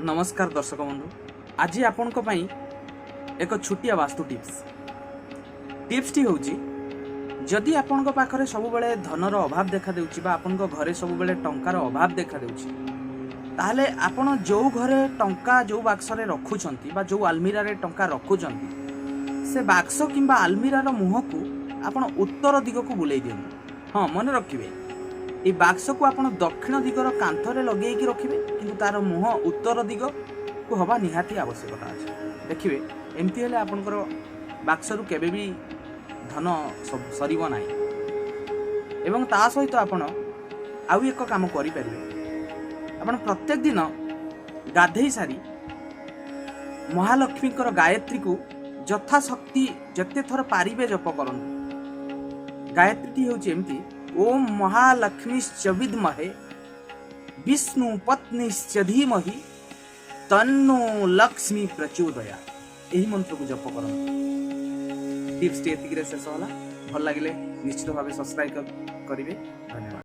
नमस्कार दर्शक बंधु, आज आपण एक छुटिया वास्तु टिप्स हूँ जदि आपण पाखरे सब बेले धनर अभाव देखा देउछि बा आपण घरे सब बेले टंकार अभाव देखा देउछि ताहले आपण जो घरे टंका जो बाक्स रे रखुचंती बा जो आलमीरा रे टंका रखुचंती से बाक्स किंबा आलमीरा रो मुह को आपण उत्तर दिग को बुलाई दियंतु। हाँ मन रखिबे ये बाक्स को आप दक्षिण दिगर कांथरे लगे रखिए कि तार मुह उत्तर दिग को हवा निहाती आवश्यकता अच्छे। देखिए एमती हेले आपनकर बाक्स रु केबे भी धन सरीब ना एवं ता सहित आपण आउ एक काम करि परिबे। आपण प्रत्येक दिन गाधेई सारी महालक्ष्मी गायत्री को यथाशक्ति जते थर पारिबे जप करन। गायत्री होची एमती ओम महालक्ष्मीश्च विद्महे विष्णु पत्नीश्च धीमहि तन्नो लक्ष्मी प्रचोदयात्। यही मंत्र को जप करन। टिप्स टी एतिक शेष होला। भल लागिले निश्चित भाव सब्सक्राइब करिवे। धन्यवाद।